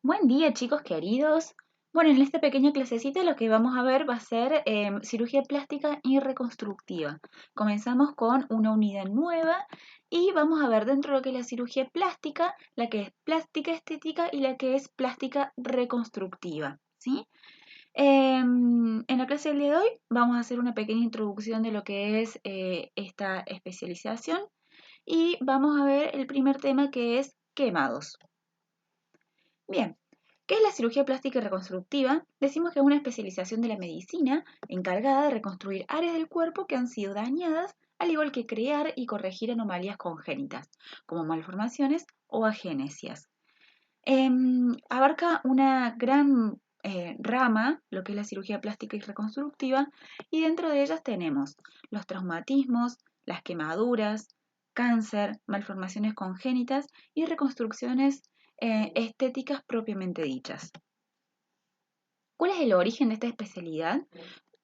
Buen día, chicos queridos. Bueno, en esta pequeña clasecita lo que vamos a ver va a ser cirugía plástica y reconstructiva. Comenzamos con una unidad nueva y vamos a ver dentro de lo que es la cirugía plástica, la que es plástica estética y la que es plástica reconstructiva, ¿sí? En la clase del día de hoy vamos a hacer una pequeña introducción de lo que es esta especialización y vamos a ver el primer tema que es quemados. Bien, ¿qué es la cirugía plástica y reconstructiva? Decimos que es una especialización de la medicina encargada de reconstruir áreas del cuerpo que han sido dañadas, al igual que crear y corregir anomalías congénitas, como malformaciones o agenesias. Abarca una gran rama, lo que es la cirugía plástica y reconstructiva, y dentro de ellas tenemos los traumatismos, las quemaduras, cáncer, malformaciones congénitas y reconstrucciones estéticas propiamente dichas. ¿Cuál es el origen de esta especialidad?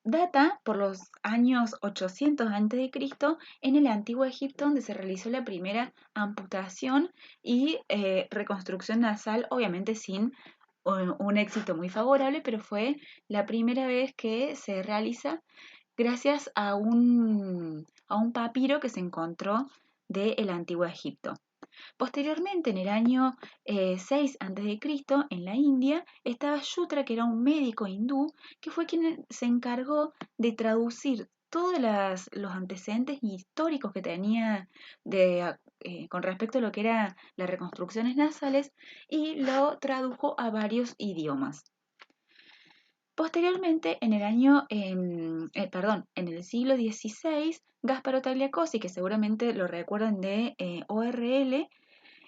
Data por los años 800 a.C. en el Antiguo Egipto, donde se realizó la primera amputación y reconstrucción nasal, obviamente sin un éxito muy favorable, pero fue la primera vez que se realiza gracias a un papiro que se encontró del Antiguo Egipto. Posteriormente, en el año 6 a.C., en la India, estaba Shutra, que era un médico hindú, que fue quien se encargó de traducir todos los antecedentes históricos que tenía con respecto a lo que eran las reconstrucciones nasales y lo tradujo a varios idiomas. Posteriormente, en el siglo XVI, Gasparo Tagliacozzi, que seguramente lo recuerdan de ORL,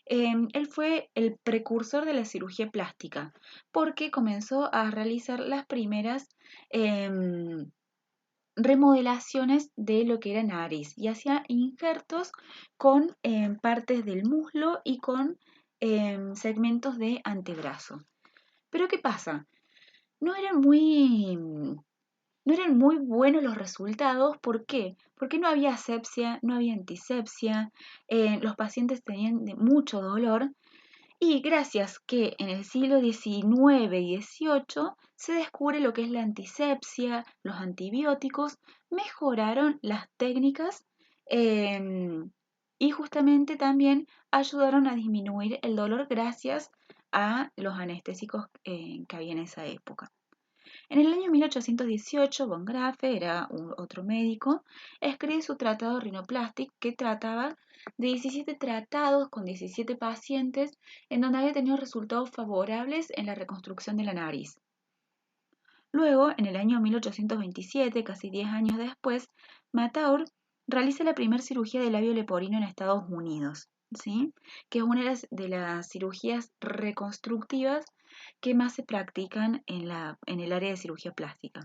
él fue el precursor de la cirugía plástica porque comenzó a realizar las primeras remodelaciones de lo que era nariz y hacía injertos con partes del muslo y con segmentos de antebrazo. Pero ¿qué pasa? No eran muy, no eran muy buenos los resultados. ¿Por qué? Porque no había asepsia, no había antisepsia, los pacientes tenían mucho dolor y gracias que en el siglo XIX y XVIII se descubre lo que es la antisepsia, los antibióticos, mejoraron las técnicas y justamente también ayudaron a disminuir el dolor gracias a los anestésicos que había en esa época. En el año 1818, von Grafe, era otro médico, escribe su tratado Rhinoplastic que trataba de 17 tratados con 17 pacientes en donde había tenido resultados favorables en la reconstrucción de la nariz. Luego, en el año 1827, casi 10 años después, Mataur realiza la primera cirugía de labio leporino en Estados Unidos, ¿sí? Que es una de las cirugías reconstructivas que más se practican en el área de cirugía plástica.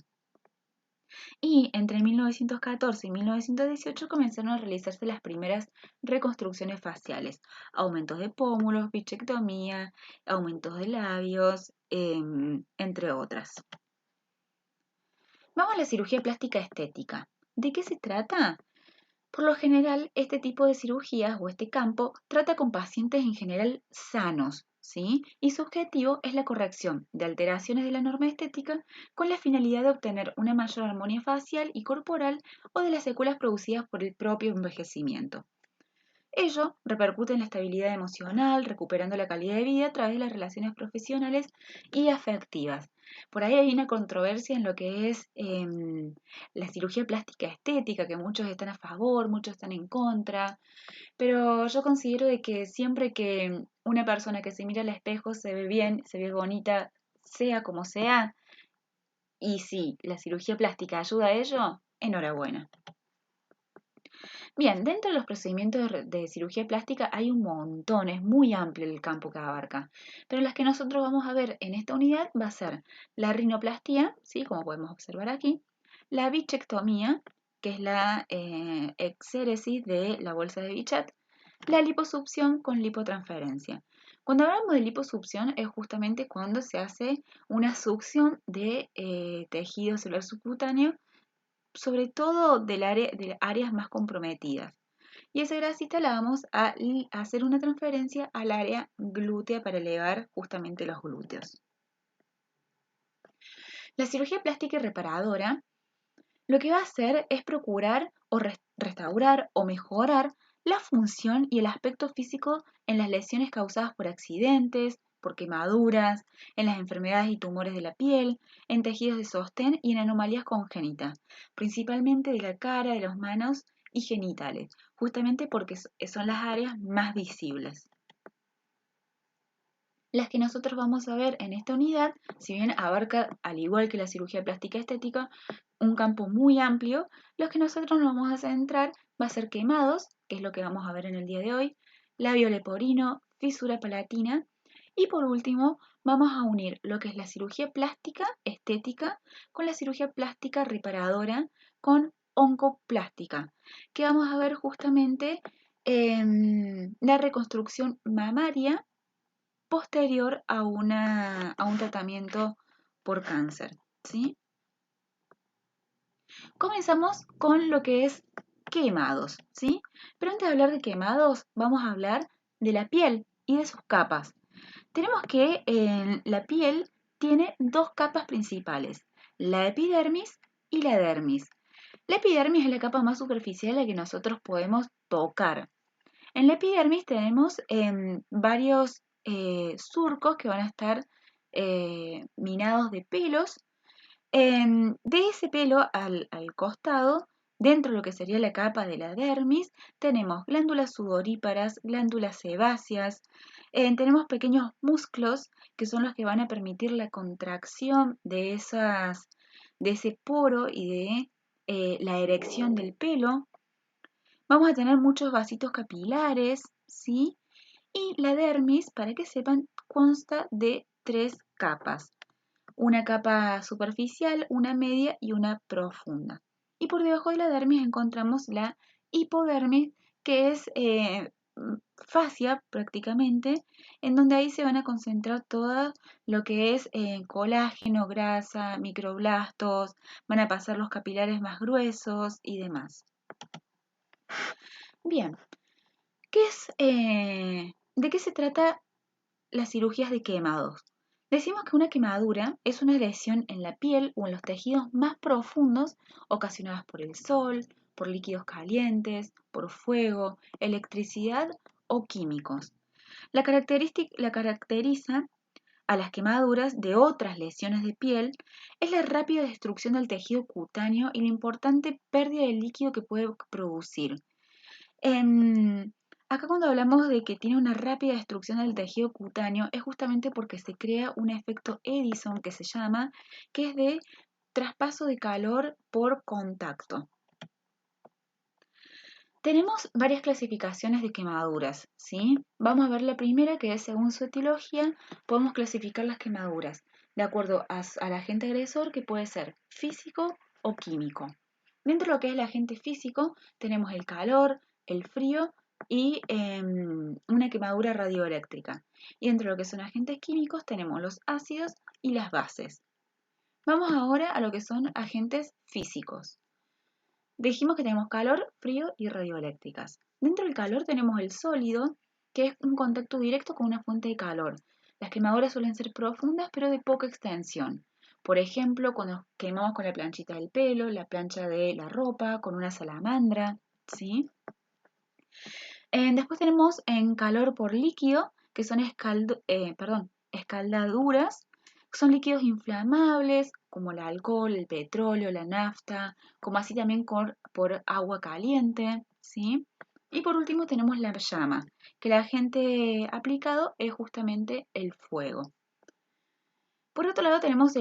Y entre 1914 y 1918 comenzaron a realizarse las primeras reconstrucciones faciales, aumentos de pómulos, bichectomía, aumentos de labios, entre otras. Vamos a la cirugía plástica estética. ¿De qué se trata? Por lo general, este tipo de cirugías o este campo trata con pacientes en general sanos, ¿sí? Y su objetivo es la corrección de alteraciones de la norma estética con la finalidad de obtener una mayor armonía facial y corporal o de las secuelas producidas por el propio envejecimiento. Ello repercute en la estabilidad emocional, recuperando la calidad de vida a través de las relaciones profesionales y afectivas. Por ahí hay una controversia en lo que es la cirugía plástica estética, que muchos están a favor, muchos están en contra, pero yo considero de que siempre que una persona que se mira al espejo se ve bien, se ve bonita, sea como sea, y si la cirugía plástica ayuda a ello, enhorabuena. Bien, dentro de los procedimientos de cirugía plástica hay un montón, es muy amplio el campo que abarca, pero las que nosotros vamos a ver en esta unidad va a ser la rinoplastia, ¿sí? Como podemos observar aquí, la bichectomía, que es la exéresis de la bolsa de Bichat, la liposucción con lipotransferencia. Cuando hablamos de liposucción es justamente cuando se hace una succión de tejido celular subcutáneo sobre todo de áreas más comprometidas. y esa grasita la vamos a hacer una transferencia al área glútea para elevar justamente los glúteos. La cirugía plástica y reparadora lo que va a hacer es procurar o restaurar o mejorar la función y el aspecto físico en las lesiones causadas por accidentes, por quemaduras, en las enfermedades y tumores de la piel, en tejidos de sostén y en anomalías congénitas, principalmente de la cara, de las manos y genitales, justamente porque son las áreas más visibles. Las que nosotros vamos a ver en esta unidad, si bien abarca, al igual que la cirugía plástica estética, un campo muy amplio, los que nosotros nos vamos a centrar va a ser quemados, que es lo que vamos a ver en el día de hoy, labio leporino, fisura palatina, y por último vamos a unir lo que es la cirugía plástica estética con la cirugía plástica reparadora con oncoplástica, que vamos a ver justamente la reconstrucción mamaria posterior a un tratamiento por cáncer, ¿sí? Comenzamos con lo que es quemados, ¿sí? Pero antes de hablar de quemados, vamos a hablar de la piel y de sus capas. Tenemos que la piel tiene dos capas principales, la epidermis y la dermis. La epidermis es la capa más superficial a la que nosotros podemos tocar. En la epidermis tenemos varios surcos que van a estar minados de pelos. De ese pelo al costado, dentro de lo que sería la capa de la dermis, tenemos glándulas sudoríparas, glándulas sebáceas, tenemos pequeños músculos que son los que van a permitir la contracción de ese poro y de la erección del pelo. Vamos a tener muchos vasitos capilares, ¿sí? Y la dermis, para que sepan, consta de 3 capas. Una capa superficial, una media y una profunda. Y por debajo de la dermis encontramos la hipodermis, que es fascia prácticamente, en donde ahí se van a concentrar todo lo que es colágeno, grasa, microblastos, van a pasar los capilares más gruesos y demás. Bien, ¿de qué se trata las cirugías de quemados? Decimos que una quemadura es una lesión en la piel o en los tejidos más profundos ocasionadas por el sol, por líquidos calientes, por fuego, electricidad o químicos. La caracteriza a las quemaduras de otras lesiones de piel es la rápida destrucción del tejido cutáneo y la importante pérdida de líquido que puede producir. Acá cuando hablamos de que tiene una rápida destrucción del tejido cutáneo es justamente porque se crea un efecto Edison que se llama, que es de traspaso de calor por contacto. Tenemos varias clasificaciones de quemaduras, ¿sí? Vamos a ver la primera, que es según su etiología, podemos clasificar las quemaduras de acuerdo al agente agresor, que puede ser físico o químico. Dentro de lo que es el agente físico, tenemos el calor, el frío y una quemadura radioeléctrica. Y dentro de lo que son agentes químicos, tenemos los ácidos y las bases. Vamos ahora a lo que son agentes físicos. Dijimos que tenemos calor, frío y radioeléctricas. Dentro del calor tenemos el sólido, que es un contacto directo con una fuente de calor. Las quemaduras suelen ser profundas, pero de poca extensión. Por ejemplo, cuando quemamos con la planchita del pelo, la plancha de la ropa, con una salamandra, ¿sí? Después tenemos en calor por líquido, que son escaldaduras. Son líquidos inflamables, como el alcohol, el petróleo, la nafta, como así también por agua caliente, ¿sí? Y por último tenemos la llama, que el agente aplicado es justamente el fuego. Por otro lado tenemos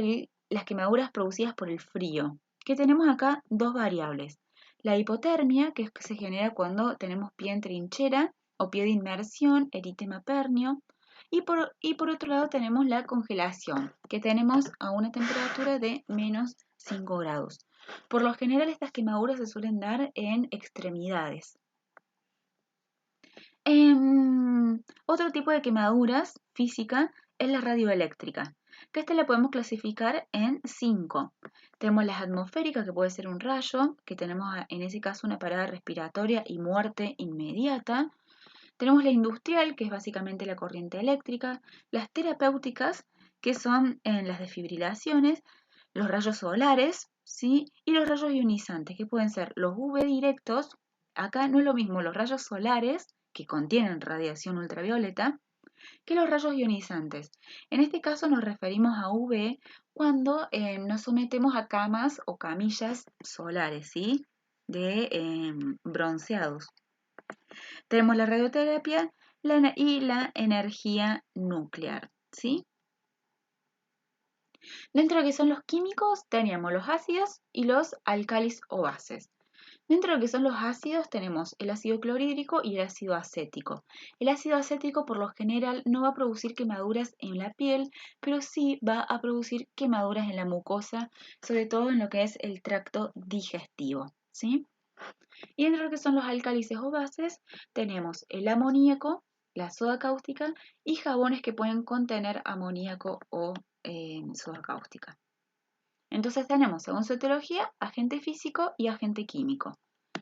las quemaduras producidas por el frío, que tenemos acá dos variables. La hipotermia, que es que se genera cuando tenemos pie en trinchera o pie de inmersión, eritema pernio. Y por otro lado tenemos la congelación, que tenemos a una temperatura de menos 5 grados. Por lo general estas quemaduras se suelen dar en extremidades. Otro tipo de quemaduras física es la radioeléctrica. que esta la podemos clasificar en 5. Tenemos las atmosféricas, que puede ser un rayo, que tenemos en ese caso una parada respiratoria y muerte inmediata. Tenemos la industrial, que es básicamente la corriente eléctrica, las terapéuticas, que son en las desfibrilaciones, los rayos solares, ¿sí? Y los rayos ionizantes, que pueden ser los UV directos. Acá no es lo mismo los rayos solares, que contienen radiación ultravioleta, que los rayos ionizantes. En este caso nos referimos a UV cuando nos sometemos a camas o camillas solares, ¿sí? De bronceados. Tenemos la radioterapia y la energía nuclear, ¿sí? Dentro de lo que son los químicos teníamos los ácidos y los álcalis o bases. Dentro de lo que son los ácidos tenemos el ácido clorhídrico y el ácido acético. El ácido acético por lo general no va a producir quemaduras en la piel, pero sí va a producir quemaduras en la mucosa, sobre todo en lo que es el tracto digestivo, ¿sí? Y dentro de lo que son los álcalices o bases tenemos el amoníaco, la soda cáustica y jabones que pueden contener amoníaco o soda cáustica. Entonces tenemos, según su etiología, agente físico y agente químico.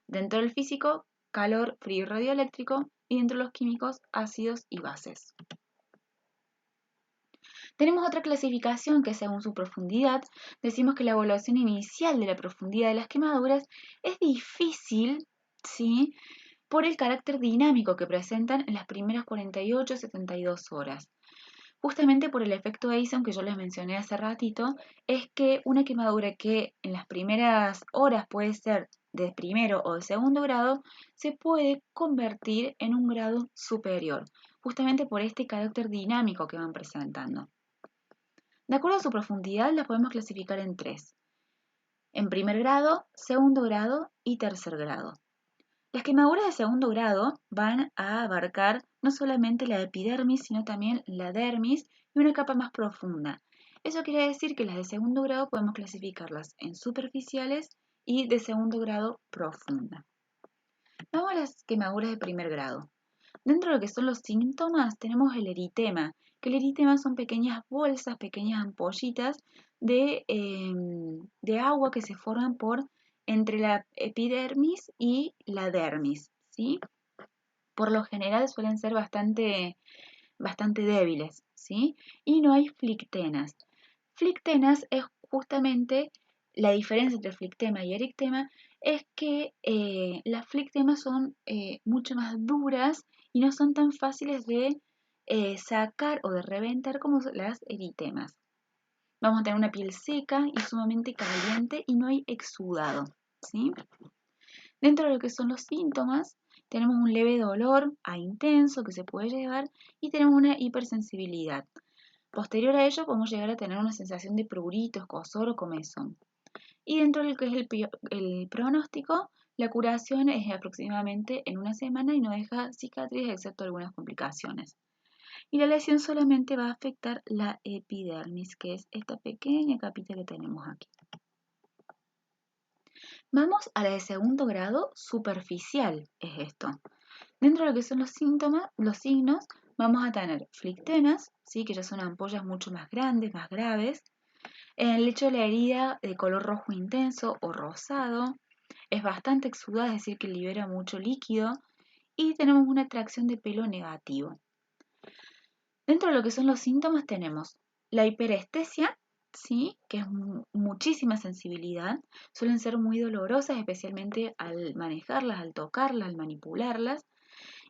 Dentro del físico, calor, frío y radioeléctrico, y dentro de los químicos, ácidos y bases. Tenemos otra clasificación que según su profundidad, decimos que la evaluación inicial de la profundidad de las quemaduras es difícil, ¿sí? Por el carácter dinámico que presentan en las primeras 48-72 horas. Justamente por el efecto Eisen que yo les mencioné hace ratito, es que una quemadura que en las primeras horas puede ser de primero o de segundo grado, se puede convertir en un grado superior, justamente por este carácter dinámico que van presentando. De acuerdo a su profundidad, las podemos clasificar en 3. En primer grado, segundo grado y tercer grado. Las quemaduras de segundo grado van a abarcar no solamente la epidermis, sino también la dermis y una capa más profunda. Eso quiere decir que las de segundo grado podemos clasificarlas en superficiales y de segundo grado profunda. Vamos a las quemaduras de primer grado. Dentro de lo que son los síntomas tenemos el eritema, que el eritema son pequeñas bolsas, pequeñas ampollitas de agua que se forman entre la epidermis y la dermis, ¿sí? Por lo general suelen ser bastante débiles, ¿sí? Y no hay flictenas. Flictenas es justamente la diferencia entre flictema y eritema, es que las flictemas son mucho más duras y no son tan fáciles de sacar o de reventar como las eritemas. Vamos a tener una piel seca y sumamente caliente y no hay exudado, ¿sí? Dentro de lo que son los síntomas, tenemos un leve dolor a intenso que se puede llevar y tenemos una hipersensibilidad. Posterior a ello podemos llegar a tener una sensación de prurito, escozor o comezón. Y dentro de lo que es el pronóstico, la curación es aproximadamente en una semana y no deja cicatriz excepto algunas complicaciones. Y la lesión solamente va a afectar la epidermis, que es esta pequeña capita que tenemos aquí. Vamos a la de segundo grado, superficial es esto. Dentro de lo que son los síntomas, los signos, vamos a tener flictenas, ¿sí? Que ya son ampollas mucho más grandes, más graves. El hecho de la herida de color rojo intenso o rosado es bastante exudada, es decir, que libera mucho líquido. Y tenemos una atracción de pelo negativo. Dentro de lo que son los síntomas tenemos la hiperestesia, ¿sí? Que es muchísima sensibilidad, suelen ser muy dolorosas, especialmente al manejarlas, al tocarlas, al manipularlas,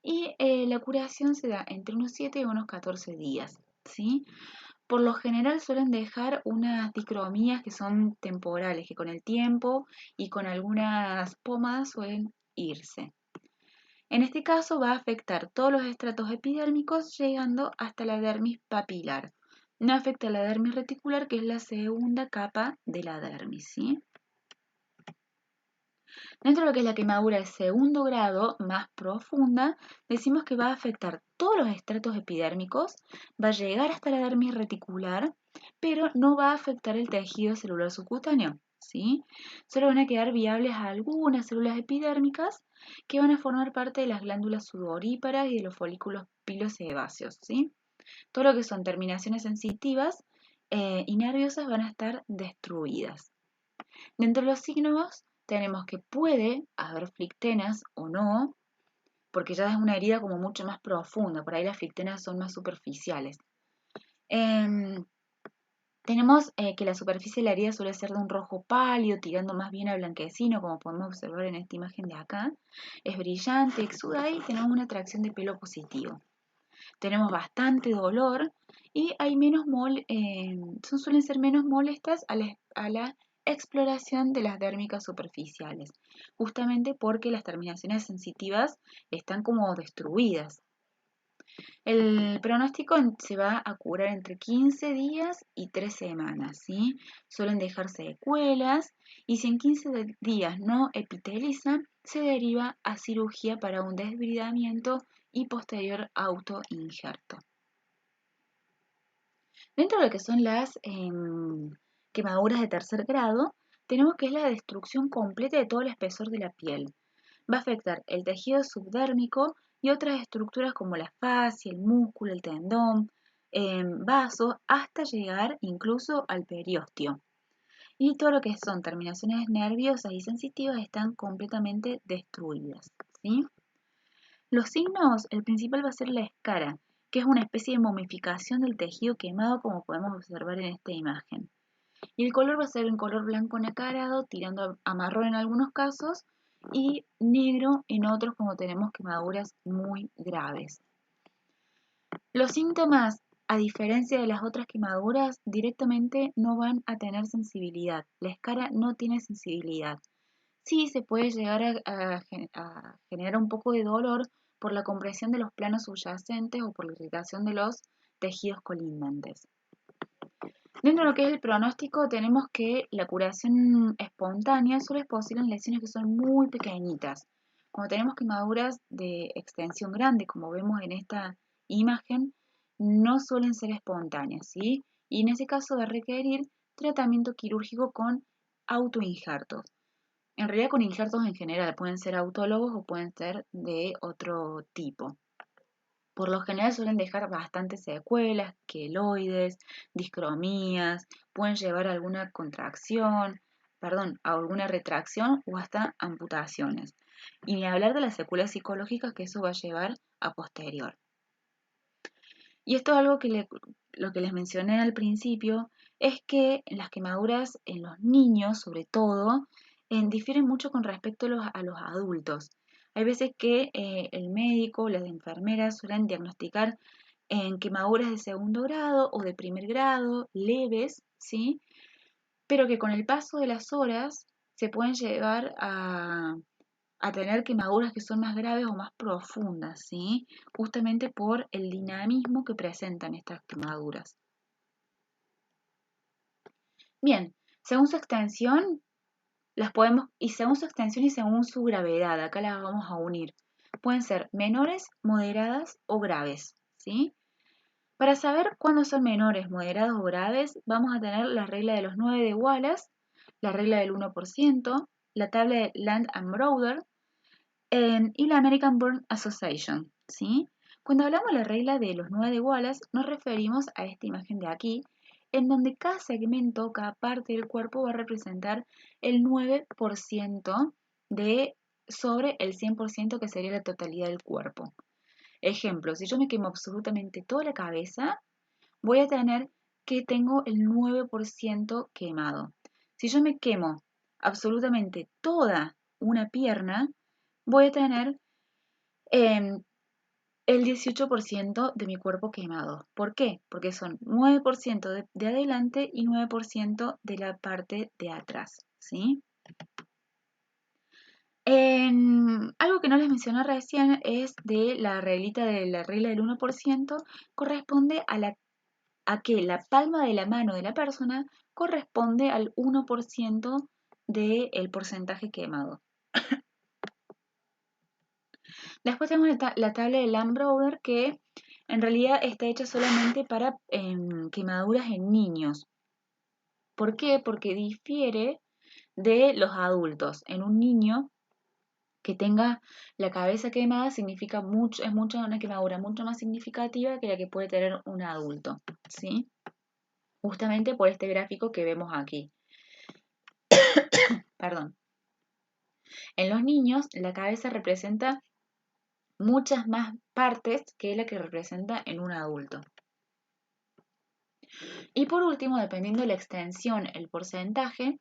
y la curación se da entre unos 7 y unos 14 días, ¿sí? Por lo general suelen dejar unas dicromías que son temporales, que con el tiempo y con algunas pomadas suelen irse. En este caso va a afectar todos los estratos epidérmicos llegando hasta la dermis papilar. No afecta a la dermis reticular, que es la segunda capa de la dermis, ¿sí? Dentro de lo que es la quemadura de segundo grado, más profunda, decimos que va a afectar todos los estratos epidérmicos, va a llegar hasta la dermis reticular, pero no va a afectar el tejido celular subcutáneo, ¿sí? Solo van a quedar viables algunas células epidérmicas que van a formar parte de las glándulas sudoríparas y de los folículos pilosebáceos, ¿sí? Todo lo que son terminaciones sensitivas y nerviosas van a estar destruidas. Dentro de los signos tenemos que puede haber flictenas o no, porque ya es una herida como mucho más profunda, por ahí las flictenas son más superficiales. Em, Tenemos que la superficie de la herida suele ser de un rojo pálido, tirando más bien a blanquecino, como podemos observar en esta imagen de acá. Es brillante, exuda y tenemos una atracción de pelo positivo. Tenemos bastante dolor y hay suelen ser menos molestas a la exploración de las dérmicas superficiales, justamente porque las terminaciones sensitivas están como destruidas. El pronóstico se va a curar entre 15 días y 3 semanas, ¿sí? Suelen dejarse secuelas y si en 15 días no epitelizan, se deriva a cirugía para un desbridamiento y posterior autoinjerto. Dentro de lo que son las quemaduras de tercer grado, tenemos que es la destrucción completa de todo el espesor de la piel. Va a afectar el tejido subdérmico y otras estructuras como la fascia, el músculo, el tendón, vasos, hasta llegar incluso al periósteo. Y todo lo que son terminaciones nerviosas y sensitivas están completamente destruidas, ¿sí? Los signos, el principal va a ser la escara, que es una especie de momificación del tejido quemado como podemos observar en esta imagen. Y el color va a ser un color blanco nacarado, tirando a marrón en algunos casos y negro en otros como tenemos quemaduras muy graves. Los síntomas, a diferencia de las otras quemaduras, directamente no van a tener sensibilidad. La escara no tiene sensibilidad. Sí se puede llegar a generar un poco de dolor por la compresión de los planos subyacentes o por la irritación de los tejidos colindantes. Dentro de lo que es el pronóstico, tenemos que la curación espontánea solo es posible en lesiones que son muy pequeñitas. Cuando tenemos quemaduras de extensión grande, como vemos en esta imagen, no suelen ser espontáneas, ¿sí? Y en ese caso va a requerir tratamiento quirúrgico con autoinjertos. En realidad con injertos en general, pueden ser autólogos o pueden ser de otro tipo. Por lo general suelen dejar bastantes secuelas, queloides, discromías, pueden llevar a alguna a alguna retracción o hasta amputaciones. Y ni hablar de las secuelas psicológicas que eso va a llevar a posterior. Y esto es algo que lo que les mencioné al principio, es que las quemaduras en los niños, sobre todo, difieren mucho con respecto a los adultos. Hay veces que el médico o las enfermeras suelen diagnosticar en quemaduras de segundo grado o de primer grado, leves, ¿sí? Pero que con el paso de las horas se pueden llevar a tener quemaduras que son más graves o más profundas, ¿sí? Justamente por el dinamismo que presentan estas quemaduras. Bien, según su extensión, según su extensión y según su gravedad, acá las vamos a unir. Pueden ser menores, moderadas o graves, ¿sí? Para saber cuándo son menores, moderados o graves, vamos a tener la regla de los 9 de Wallace, la regla del 1%, la tabla de Land and Broder, y la American Burn Association, ¿sí? Cuando hablamos de la regla de los 9 de Wallace, nos referimos a esta imagen de aquí, en donde cada segmento, cada parte del cuerpo va a representar el 9% sobre el 100% que sería la totalidad del cuerpo. Ejemplo, si yo me quemo absolutamente toda la cabeza, voy a tener que tengo el 9% quemado. Si yo me quemo absolutamente toda una pierna, voy a tener em, el 18% de mi cuerpo quemado. ¿Por qué? Porque son 9% de adelante y 9% de la parte de atrás, ¿sí? Algo que no les mencioné recién es de la reglita de la regla del 1%, corresponde a que la palma de la mano de la persona corresponde al 1% del porcentaje quemado. Después tenemos la tabla de Lamb-Broder que en realidad está hecha solamente para quemaduras en niños. ¿Por qué? Porque difiere de los adultos. En un niño que tenga la cabeza quemada significa una quemadura mucho más significativa que la que puede tener un adulto, ¿sí? justamente por este gráfico que vemos aquí. Perdón. En los niños, la cabeza representa muchas más partes que la que representa en un adulto. Y por último, dependiendo de la extensión, el porcentaje,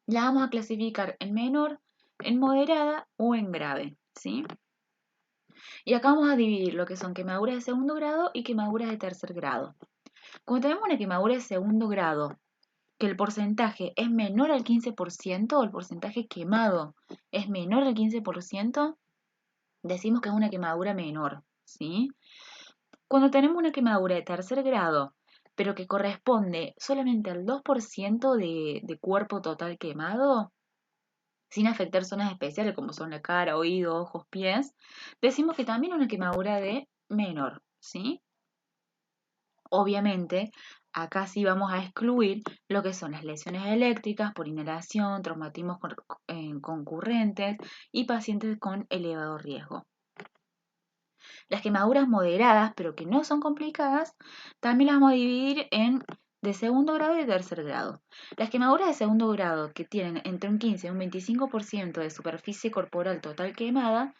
la vamos a clasificar en menor, en moderada o en grave, ¿sí? Y acá vamos a dividir lo que son quemaduras de segundo grado y quemaduras de tercer grado. Cuando tenemos una quemadura de segundo grado, que el porcentaje es menor al 15%, o el porcentaje quemado es menor al 15%, decimos que es una quemadura menor, ¿sí? Cuando tenemos una quemadura de tercer grado, pero que corresponde solamente al 2% de cuerpo total quemado, sin afectar zonas especiales como son la cara, oído, ojos, pies, decimos que también es una quemadura de menor, ¿sí? Obviamente, acá sí vamos a excluir lo que son las lesiones eléctricas por inhalación, traumatismos concurrentes y pacientes con elevado riesgo. Las quemaduras moderadas, pero que no son complicadas, también las vamos a dividir en de segundo grado y de tercer grado. Las quemaduras de segundo grado, que tienen entre un 15 y un 25% de superficie corporal total quemada,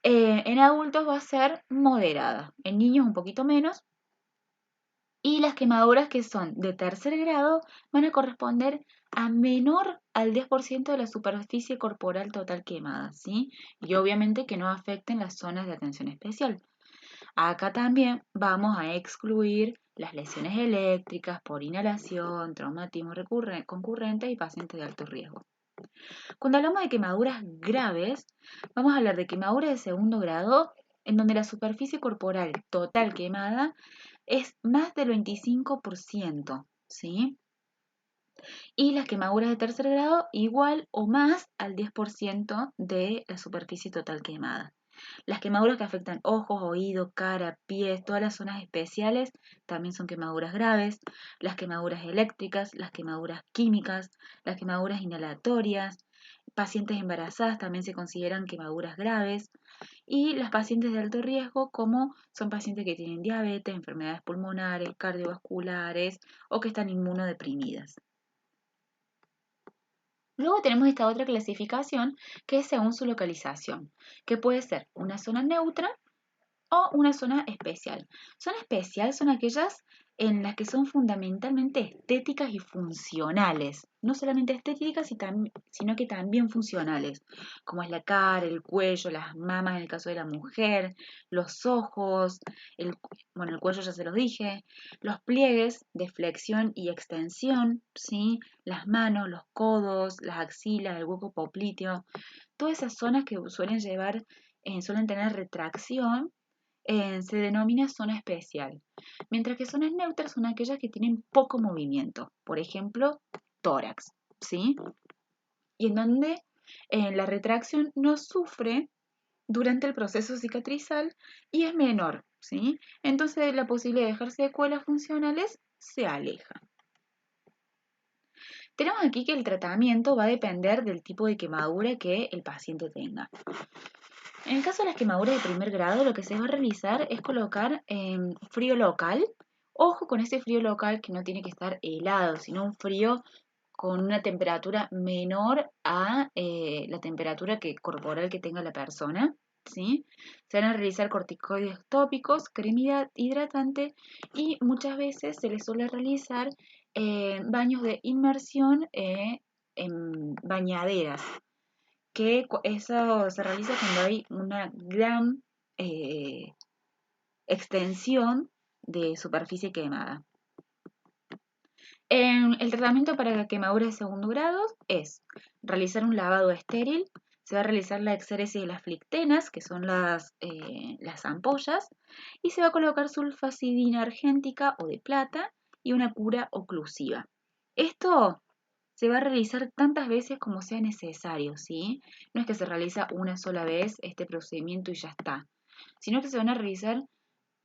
en adultos va a ser moderada, en niños un poquito menos, y las quemaduras que son de tercer grado van a corresponder a menor al 10% de la superficie corporal total quemada, ¿sí? Y obviamente que no afecten las zonas de atención especial. Acá también vamos a excluir las lesiones eléctricas por inhalación, traumatismo concurrente y pacientes de alto riesgo. Cuando hablamos de quemaduras graves, vamos a hablar de quemaduras de segundo grado, en donde la superficie corporal total quemada es más del 25%, ¿sí? Y las quemaduras de tercer grado igual o más al 10% de la superficie total quemada. Las quemaduras que afectan ojos, oídos, cara, pies, todas las zonas especiales también son quemaduras graves. Las quemaduras eléctricas, las quemaduras químicas, las quemaduras inhalatorias. Pacientes embarazadas también se consideran quemaduras graves. Y las pacientes de alto riesgo, como son pacientes que tienen diabetes, enfermedades pulmonares, cardiovasculares o que están inmunodeprimidas. Luego tenemos esta otra clasificación que es según su localización, que puede ser una zona neutra o una zona especial. Zona especial son aquellas en las que son fundamentalmente estéticas y funcionales. No solamente estéticas, sino que también funcionales, como es la cara, el cuello, las mamas en el caso de la mujer, los ojos, el cuello ya se los dije, los pliegues de flexión y extensión, ¿sí? Las manos, los codos, las axilas, el hueco popliteo, todas esas zonas que suelen tener retracción, se denomina zona especial, mientras que zonas neutras son aquellas que tienen poco movimiento, por ejemplo, tórax, ¿sí? Y en donde la retracción no sufre durante el proceso cicatrizal y es menor, ¿sí? Entonces la posibilidad de dejar secuelas funcionales se aleja. Tenemos aquí que el tratamiento va a depender del tipo de quemadura que el paciente tenga. En el caso de las quemaduras de primer grado, lo que se va a realizar es colocar frío local. Ojo con ese frío local que no tiene que estar helado, sino un frío con una temperatura menor a la temperatura corporal que tenga la persona, ¿sí? Se van a realizar corticoides tópicos, crema hidratante y muchas veces se les suele realizar baños de inmersión en bañaderas, que eso se realiza cuando hay una gran extensión de superficie quemada. El tratamiento para la quemadura de segundo grado es realizar un lavado estéril, se va a realizar la exéresis de las flictenas, que son las ampollas, y se va a colocar sulfacidina argéntica o de plata y una cura oclusiva. Esto se va a realizar tantas veces como sea necesario, ¿sí? No es que se realiza una sola vez este procedimiento y ya está, sino que se van a realizar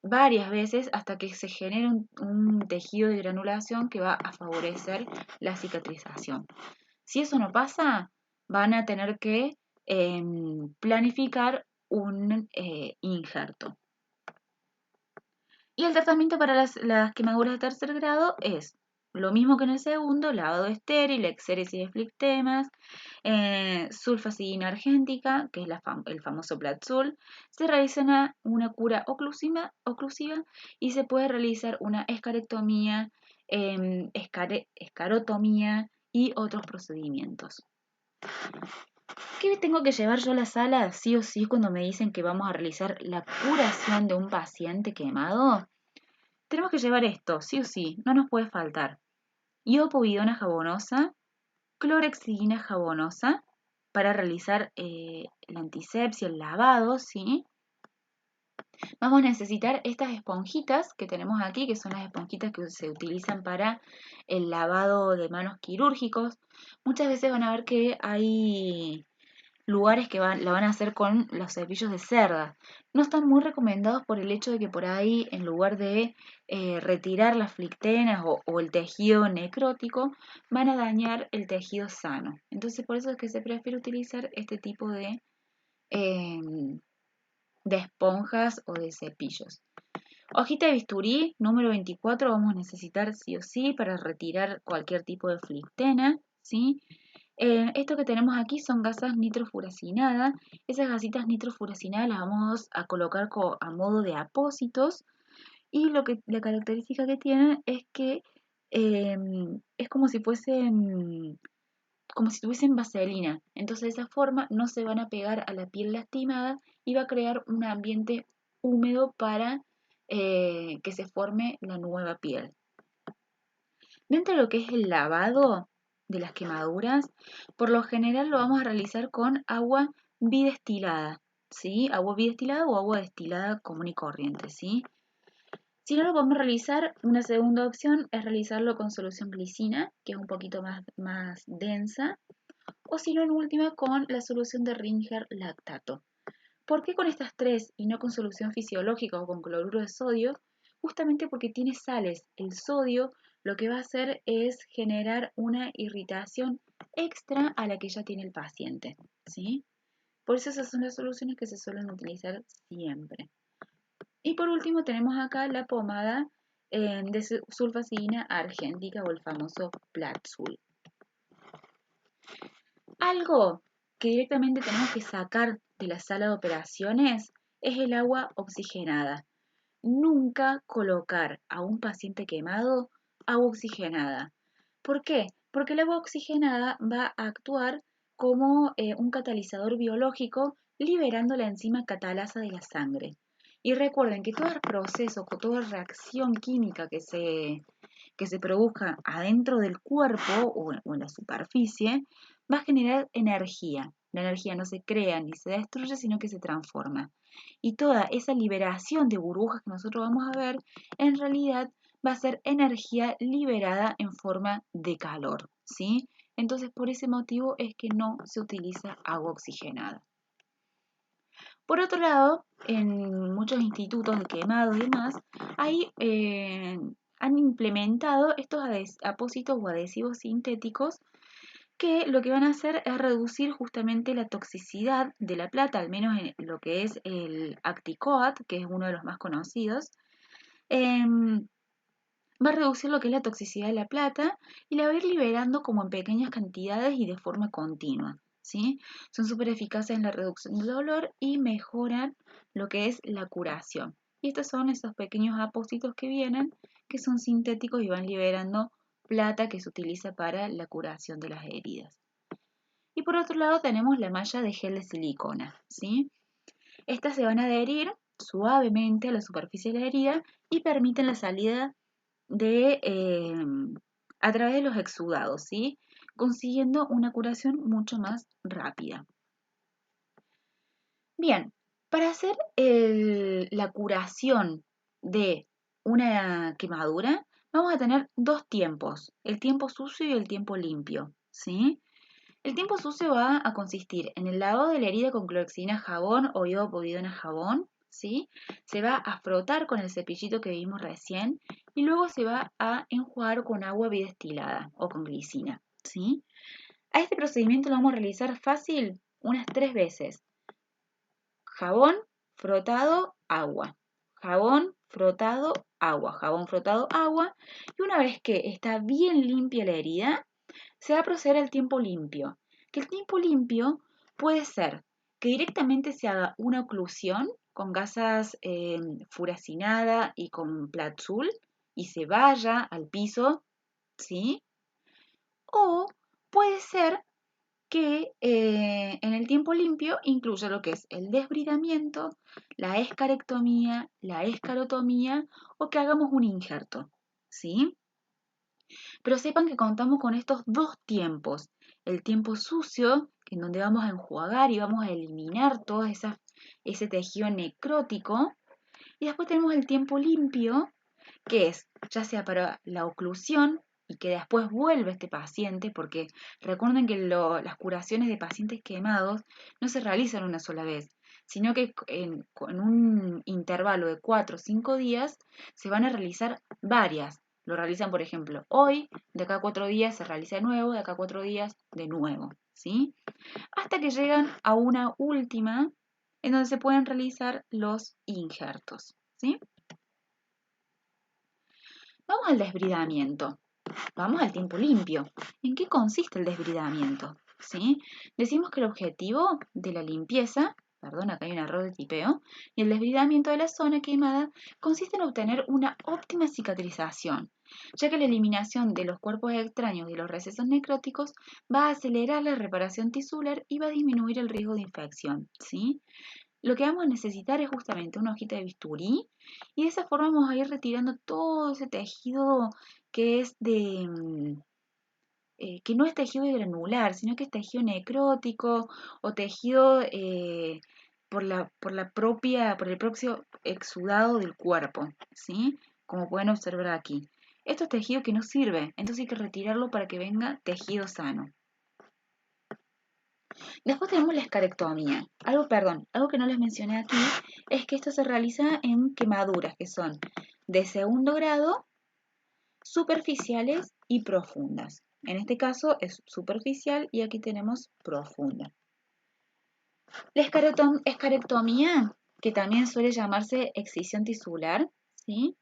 varias veces hasta que se genere un tejido de granulación que va a favorecer la cicatrización. Si eso no pasa, van a tener que planificar un injerto. Y el tratamiento para las quemaduras de tercer grado es lo mismo que en el segundo: lavado estéril, exéresis de flictemas, sulfacidina argéntica, que es el famoso Platzul. Se realiza una cura oclusiva y se puede realizar una escarectomía, escarotomía y otros procedimientos. ¿Qué tengo que llevar yo a la sala sí o sí cuando me dicen que vamos a realizar la curación de un paciente quemado? Tenemos que llevar esto, sí o sí, no nos puede faltar: iopovidona jabonosa, clorexidina jabonosa para realizar la antisepsia, el lavado, ¿sí? Vamos a necesitar estas esponjitas que tenemos aquí, que son las esponjitas que se utilizan para el lavado de manos quirúrgicos. Muchas veces van a ver que hay lugares que la van a hacer con los cepillos de cerda. No están muy recomendados por el hecho de que por ahí, en lugar de retirar las flictenas o el tejido necrótico, van a dañar el tejido sano. Entonces, por eso es que se prefiere utilizar este tipo de esponjas o de cepillos. Hojita de bisturí número 24 vamos a necesitar sí o sí para retirar cualquier tipo de flictena, ¿sí? Esto que tenemos aquí son gasas nitrofuracinadas. Esas gasitas nitrofuracinadas las vamos a colocar a modo de apósitos, y la característica que tienen es que es como si tuviesen vaselina. Entonces, de esa forma no se van a pegar a la piel lastimada y va a crear un ambiente húmedo para que se forme la nueva piel. Dentro de lo que es el lavado de las quemaduras, por lo general lo vamos a realizar con agua bidestilada, ¿sí? Agua bidestilada o agua destilada común y corriente, ¿sí? Si no lo podemos realizar, una segunda opción es realizarlo con solución glicina, que es un poquito más densa, o si no, en última, con la solución de Ringer lactato. ¿Por qué con estas tres y no con solución fisiológica o con cloruro de sodio? Justamente porque tiene sales. El sodio lo que va a hacer es generar una irritación extra a la que ya tiene el paciente, ¿sí? Por eso esas son las soluciones que se suelen utilizar siempre. Y por último tenemos acá la pomada de sulfacidina argéntica o el famoso Platzul. Algo que directamente tenemos que sacar de la sala de operaciones es el agua oxigenada. Nunca colocar a un paciente quemado agua oxigenada. ¿Por qué? Porque el agua oxigenada va a actuar como un catalizador biológico, liberando la enzima catalasa de la sangre. Y recuerden que todo proceso, toda reacción química que se produzca adentro del cuerpo o en la superficie, va a generar energía. La energía no se crea ni se destruye, sino que se transforma. Y toda esa liberación de burbujas que nosotros vamos a ver, en realidad va a ser energía liberada en forma de calor, ¿sí? Entonces, por ese motivo es que no se utiliza agua oxigenada. Por otro lado, en muchos institutos de quemados y demás, han implementado estos apósitos o adhesivos sintéticos que lo que van a hacer es reducir justamente la toxicidad de la plata, al menos en lo que es el Acticoat, que es uno de los más conocidos. Va a reducir lo que es la toxicidad de la plata y la va a ir liberando como en pequeñas cantidades y de forma continua, ¿sí? Son súper eficaces en la reducción del dolor y mejoran lo que es la curación. Y estos son esos pequeños apósitos que vienen, que son sintéticos y van liberando plata que se utiliza para la curación de las heridas. Y por otro lado tenemos la malla de gel de silicona, ¿sí? Estas se van a adherir suavemente a la superficie de la herida y permiten la salida a través de los exudados, ¿sí? Consiguiendo una curación mucho más rápida. Bien, para hacer la curación de una quemadura, vamos a tener dos tiempos: el tiempo sucio y el tiempo limpio, ¿sí? El tiempo sucio va a consistir en el lavado de la herida con clorexidina jabón o iodopovidona jabón, ¿sí? Se va a frotar con el cepillito que vimos recién y luego se va a enjuagar con agua bidestilada o con glicina, ¿sí? A este procedimiento lo vamos a realizar fácil unas 3 veces. Jabón, frotado, agua. Jabón, frotado, agua, jabón frotado, agua, y una vez que está bien limpia la herida, se va a proceder al tiempo limpio. Que el tiempo limpio puede ser que directamente se haga una oclusión con gasas furacinada y con Platzul y se vaya al piso, ¿sí? O puede ser que en el tiempo limpio incluya lo que es el desbridamiento, la escarectomía, la escarotomía o que hagamos un injerto, ¿sí? Pero sepan que contamos con estos dos tiempos. El tiempo sucio, en donde vamos a enjuagar y vamos a eliminar todo ese tejido necrótico. Y después tenemos el tiempo limpio, que es ya sea para la oclusión y que después vuelve este paciente, porque recuerden que las curaciones de pacientes quemados no se realizan una sola vez, sino que en un intervalo de 4 o 5 días se van a realizar varias. Lo realizan, por ejemplo, hoy, de acá a 4 días se realiza de nuevo, de acá a 4 días de nuevo, ¿sí? Hasta que llegan a una última en donde se pueden realizar los injertos, ¿sí? Vamos al desbridamiento. Vamos al tiempo limpio. ¿En qué consiste el desbridamiento? ¿Sí? Decimos que el objetivo de la limpieza, perdón, acá hay un error de tipeo, y el desbridamiento de la zona quemada consiste en obtener una óptima cicatrización, ya que la eliminación de los cuerpos extraños y los recesos necróticos va a acelerar la reparación tisular y va a disminuir el riesgo de infección, ¿sí? Lo que vamos a necesitar es justamente una hojita de bisturí y de esa forma vamos a ir retirando todo ese tejido que es que no es tejido granular, sino que es tejido necrótico o tejido por el propio exudado del cuerpo, ¿sí? Como pueden observar aquí. Esto es tejido que no sirve, entonces hay que retirarlo para que venga tejido sano. Después tenemos la escarectomía. Algo que no les mencioné aquí es que esto se realiza en quemaduras que son de segundo grado, superficiales y profundas. En este caso es superficial y aquí tenemos profunda. La escarectomía, que también suele llamarse excisión tisular, ¿sí?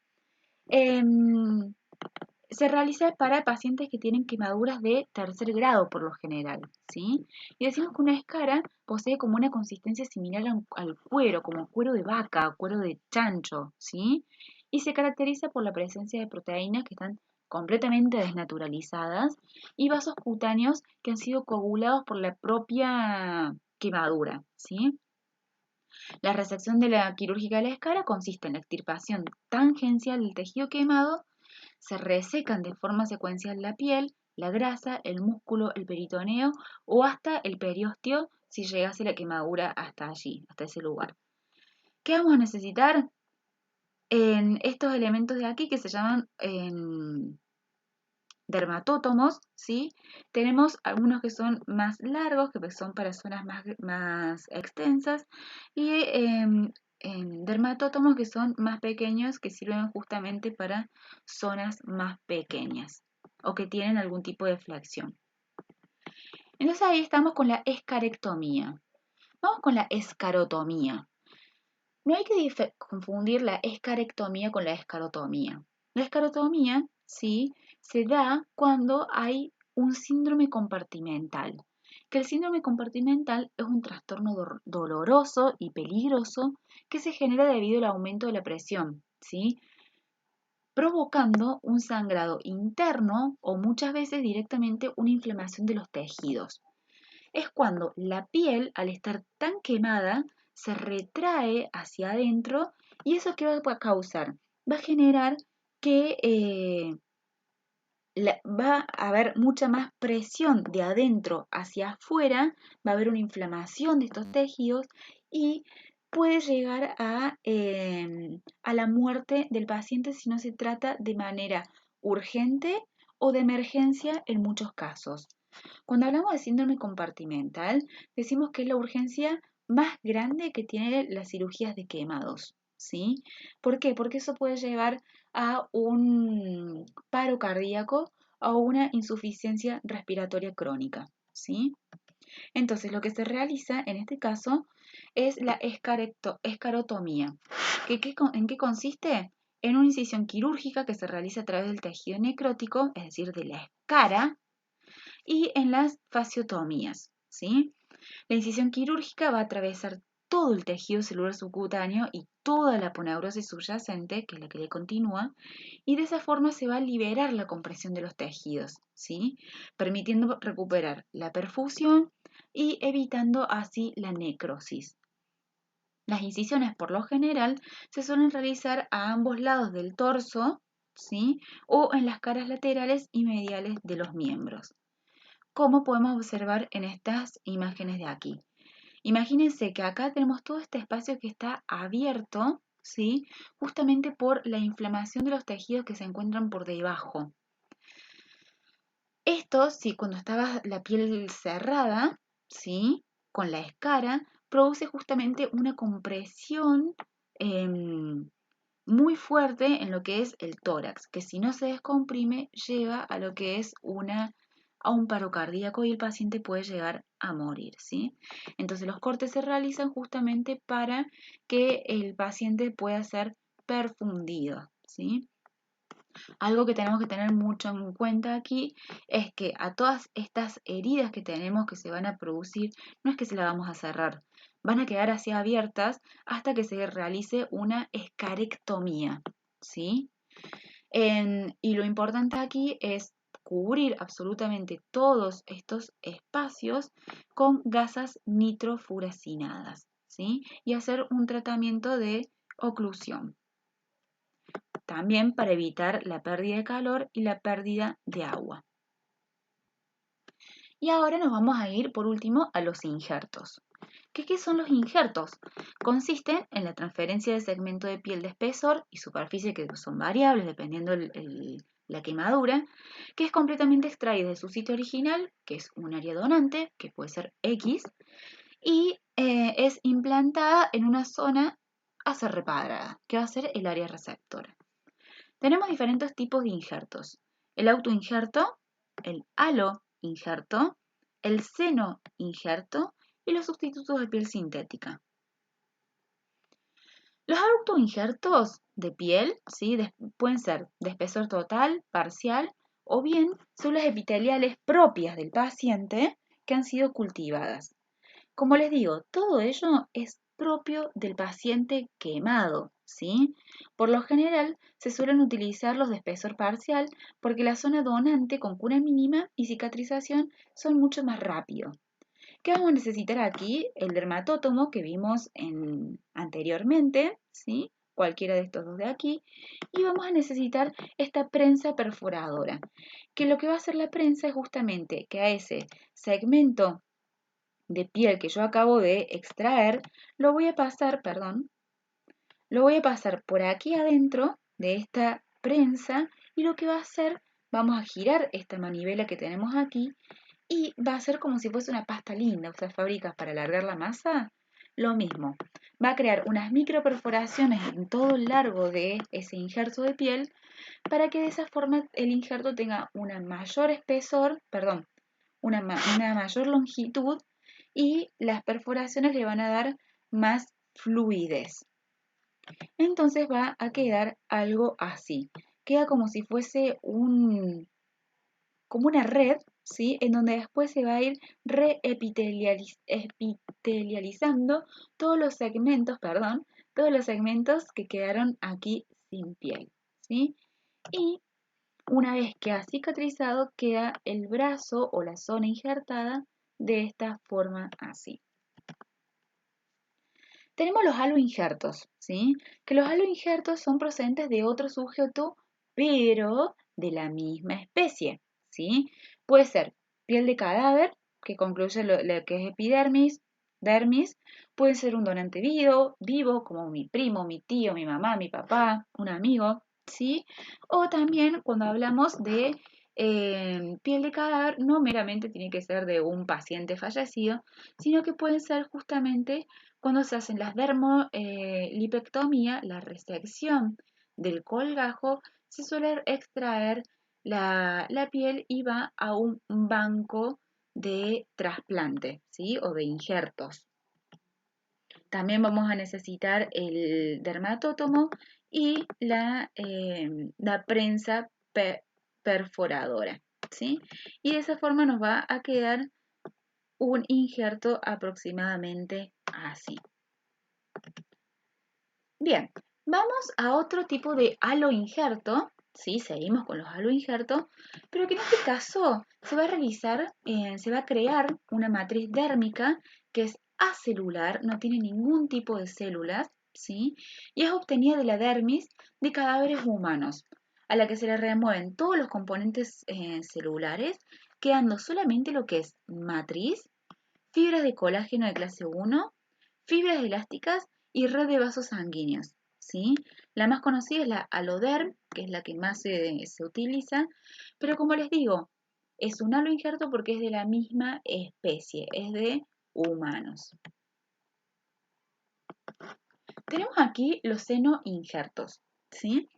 Se realiza para pacientes que tienen quemaduras de tercer grado por lo general, ¿sí? Y decimos que una escara posee como una consistencia similar al cuero, como cuero de vaca, cuero de chancho, ¿sí? Y se caracteriza por la presencia de proteínas que están completamente desnaturalizadas y vasos cutáneos que han sido coagulados por la propia quemadura, ¿sí? La resección de la quirúrgica de la escara consiste en la extirpación tangencial del tejido quemado. Se resecan de forma secuencial la piel, la grasa, el músculo, el peritoneo o hasta el periósteo si llegase la quemadura hasta allí, hasta ese lugar. ¿Qué vamos a necesitar? En estos elementos de aquí que se llaman dermatótomos, ¿sí? Tenemos algunos que son más largos, que son para zonas más extensas, y dermatótomos que son más pequeños, que sirven justamente para zonas más pequeñas o que tienen algún tipo de flexión. Entonces ahí estamos con la escarectomía. Vamos con la escarotomía. No hay que confundir la escarectomía con la escarotomía. La escarotomía, sí, se da cuando hay un síndrome compartimental. Que el síndrome compartimental es un trastorno doloroso y peligroso que se genera debido al aumento de la presión, ¿sí? Provocando un sangrado interno o muchas veces directamente una inflamación de los tejidos. Es cuando la piel, al estar tan quemada, se retrae hacia adentro y eso ¿qué va a causar? Va a generar que va a haber mucha más presión de adentro hacia afuera, va a haber una inflamación de estos tejidos y puede llegar a la muerte del paciente si no se trata de manera urgente o de emergencia en muchos casos. Cuando hablamos de síndrome compartimental, decimos que es la urgencia más grande que tiene las cirugías de quemados, ¿sí? ¿Por qué? Porque eso puede llevar a un paro cardíaco o una insuficiencia respiratoria crónica, ¿sí? Entonces, lo que se realiza en este caso es la escarotomía. ¿En qué consiste? en una incisión quirúrgica que se realiza a través del tejido necrótico, es decir, de la escara, y en las fasciotomías, ¿sí? La incisión quirúrgica va a atravesar todo el tejido celular subcutáneo y toda la aponeurosis subyacente, que es la que le continúa, y de esa forma se va a liberar la compresión de los tejidos, ¿sí? Permitiendo recuperar la perfusión y evitando así la necrosis. Las incisiones por lo general se suelen realizar a ambos lados del torso, ¿sí? O en las caras laterales y mediales de los miembros, como podemos observar en estas imágenes de aquí. Imagínense que acá tenemos todo este espacio que está abierto, ¿sí? Justamente por la inflamación de los tejidos que se encuentran por debajo. Esto, sí, cuando estaba la piel cerrada, ¿sí? Con la escara, produce justamente una compresión muy fuerte en lo que es el tórax, que si no se descomprime lleva a lo que es a un paro cardíaco y el paciente puede llegar a morir, ¿sí? Entonces los cortes se realizan justamente para que el paciente pueda ser perfundido, ¿sí? Algo que tenemos que tener mucho en cuenta aquí es que a todas estas heridas que tenemos que se van a producir, no es que se las vamos a cerrar, van a quedar así abiertas hasta que se realice una escarectomía, ¿sí? Y lo importante aquí es cubrir absolutamente todos estos espacios con gasas nitrofuracinadas, ¿sí? Y hacer un tratamiento de oclusión. También para evitar la pérdida de calor y la pérdida de agua. Y ahora nos vamos a ir por último a los injertos. ¿Qué son los injertos? Consisten en la transferencia de segmento de piel de espesor y superficie que son variables dependiendo la quemadura, que es completamente extraída de su sitio original, que es un área donante, que puede ser X, y es implantada en una zona a ser reparada, que va a ser el área receptora. Tenemos diferentes tipos de injertos: el autoinjerto, el aloinjerto, el seno-injerto y los sustitutos de piel sintética. Los autoinjertos de piel, ¿sí? Pueden ser de espesor total, parcial o bien células epiteliales propias del paciente que han sido cultivadas. Como les digo, todo ello es propio del paciente quemado, ¿sí? Por lo general, se suelen utilizar los de espesor parcial porque la zona donante con cura mínima y cicatrización son mucho más rápido. ¿Qué vamos a necesitar aquí? El dermatótomo que vimos anteriormente, ¿sí? Cualquiera de estos dos de aquí. Y vamos a necesitar esta prensa perforadora, que lo que va a hacer la prensa es justamente que a ese segmento de piel que yo acabo de extraer, lo voy a pasar, lo voy a pasar por aquí adentro de esta prensa y lo que va a hacer, vamos a girar esta manivela que tenemos aquí y va a ser como si fuese una pasta linda. Ustedes fabricas para alargar la masa, lo mismo. Va a crear unas micro perforaciones en todo el largo de ese injerto de piel para que de esa forma el injerto tenga una mayor espesor, una mayor longitud y las perforaciones le van a dar más fluidez. Entonces va a quedar algo así. Queda como si fuese como una red, ¿sí? En donde después se va a ir reepitelializando todos los segmentos, todos los segmentos que quedaron aquí sin piel, ¿sí? Y una vez que ha cicatrizado, queda el brazo o la zona injertada de esta forma así. Tenemos los aloinjertos, ¿sí? Que los aloinjertos son procedentes de otro sujeto, pero de la misma especie, ¿sí? Puede ser piel de cadáver, que concluye lo que es epidermis, dermis, puede ser un donante vivo, como mi primo, mi tío, mi mamá, mi papá, un amigo, ¿sí? O también cuando hablamos de piel de cadáver, no meramente tiene que ser de un paciente fallecido, sino que pueden ser justamente cuando se hacen las dermolipectomía, la resección del colgajo, se suele extraer la piel y va a un banco de trasplante, ¿sí? O de injertos. También vamos a necesitar el dermatótomo y la prensa perforadora, ¿sí? Y de esa forma nos va a quedar un injerto aproximadamente así. Bien, vamos a otro tipo de haloinjerto, ¿sí? Seguimos con los haloinjertos, pero que en este caso se va a realizar, se va a crear una matriz dérmica que es acelular, no tiene ningún tipo de células, ¿sí? Y es obtenida de la dermis de cadáveres humanos, a la que se le remueven todos los componentes celulares, quedando solamente lo que es matriz, fibras de colágeno de clase 1, fibras elásticas y red de vasos sanguíneos, ¿sí? La más conocida es la aloderm, que es la que más se utiliza, pero como les digo, es un haloinjerto porque es de la misma especie, es de humanos. Tenemos aquí los senoinjertos, ¿sí?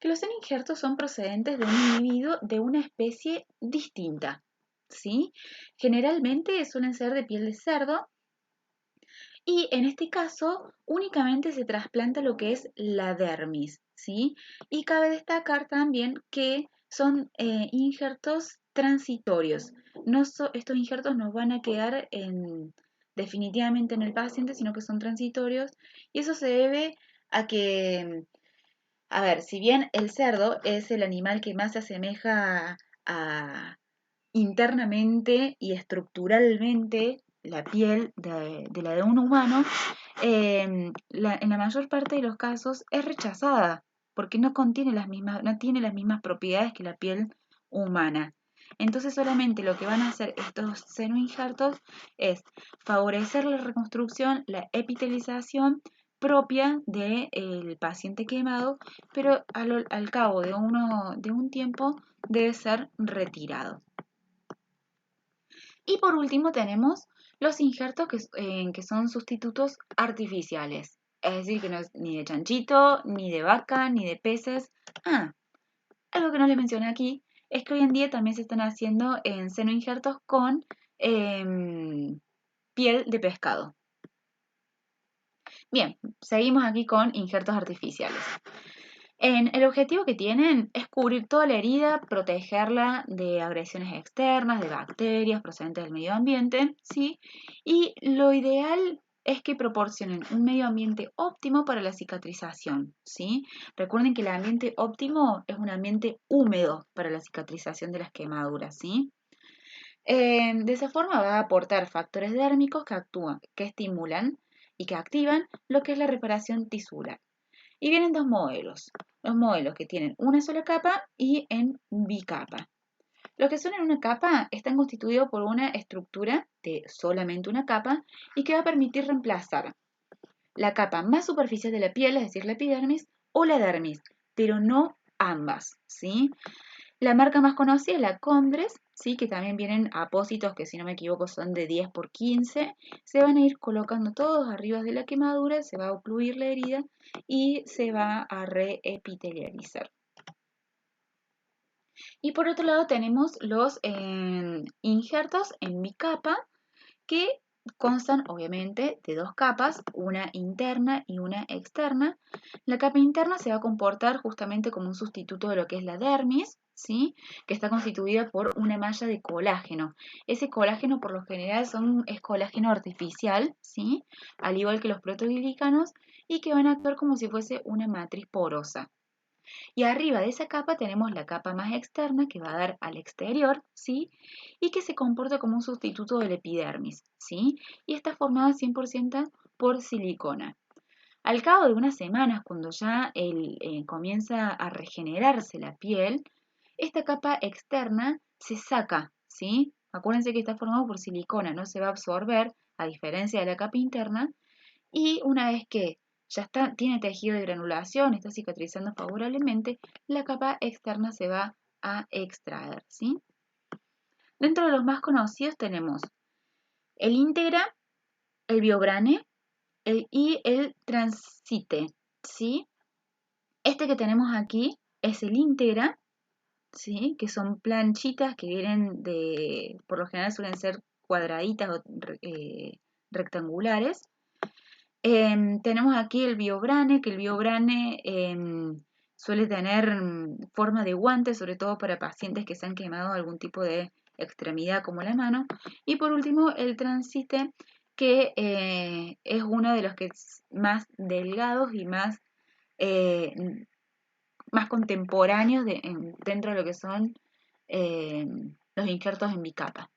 Que los senoinjertos son procedentes de un individuo de una especie distinta, ¿sí? Generalmente suelen ser de piel de cerdo. Y en este caso únicamente se trasplanta lo que es la dermis, ¿sí? Y cabe destacar también que son injertos transitorios. Estos injertos no van a quedar definitivamente en el paciente, sino que son transitorios. Y eso se debe a que, a ver, si bien el cerdo es el animal que más se asemeja a internamente y estructuralmente la piel de la de un humano, en la mayor parte de los casos es rechazada porque no contiene no tiene las mismas propiedades que la piel humana. Entonces solamente lo que van a hacer estos senoinjertos es favorecer la reconstrucción, la epitelización propia del paciente quemado, pero al cabo de un tiempo debe ser retirado. Y por último tenemos los injertos que son sustitutos artificiales. Es decir, que no es ni de chanchito, ni de vaca, ni de peces. Algo que no les mencioné aquí es que hoy en día también se están haciendo en senoinjertos con piel de pescado. Bien, seguimos aquí con injertos artificiales. El objetivo que tienen es cubrir toda la herida, protegerla de agresiones externas, de bacterias procedentes del medio ambiente, ¿sí? Y lo ideal es que proporcionen un medio ambiente óptimo para la cicatrización, ¿sí? Recuerden que el ambiente óptimo es un ambiente húmedo para la cicatrización de las quemaduras, ¿sí? De esa forma va a aportar factores dérmicos que actúan, que estimulan y que activan lo que es la reparación tisular. Y vienen dos modelos. Los modelos que tienen una sola capa y en bicapa. Los que son en una capa están constituidos por una estructura de solamente una capa y que va a permitir reemplazar la capa más superficial de la piel, es decir, la epidermis, o la dermis, pero no ambas, ¿sí? La marca más conocida es la Condres, ¿sí? Que también vienen apósitos que si no me equivoco son de 10 por 15. Se van a ir colocando todos arriba de la quemadura, se va a ocluir la herida y se va a reepitelializar. Y por otro lado tenemos los injertos en bicapa que constan obviamente de dos capas, una interna y una externa. La capa interna se va a comportar justamente como un sustituto de lo que es la dermis, ¿sí? Que está constituida por una malla de colágeno. Ese colágeno por lo general es colágeno artificial, ¿sí? Al igual que los proteoglicanos, y que van a actuar como si fuese una matriz porosa. Y arriba de esa capa tenemos la capa más externa que va a dar al exterior, ¿sí? Y que se comporta como un sustituto del epidermis, ¿sí? Y está formada 100% por silicona. Al cabo de unas semanas, cuando ya comienza a regenerarse la piel, esta capa externa se saca, ¿sí? Acuérdense que está formado por silicona, no se va a absorber, a diferencia de la capa interna, y una vez que ya tiene tejido de granulación, está cicatrizando favorablemente, la capa externa se va a extraer, ¿sí? Dentro de los más conocidos tenemos el Integra, el Biobrane y el Transite, ¿sí? Este que tenemos aquí es el Integra, ¿sí? Que son planchitas que vienen por lo general suelen ser cuadraditas o rectangulares, Tenemos aquí el BioBrane, que el BioBrane suele tener forma de guante, sobre todo para pacientes que se han quemado algún tipo de extremidad como la mano. Y por último, el Transite, que es uno de los que es más delgados y eh, más contemporáneos dentro de lo que son eh, los injertos en bicapa.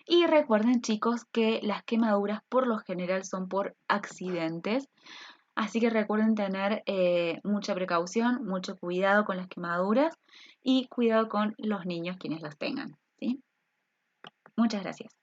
Y recuerden, chicos, que las quemaduras por lo general son por accidentes, así que recuerden tener mucha precaución, mucho cuidado con las quemaduras y cuidado con los niños quienes las tengan, ¿sí? Muchas gracias.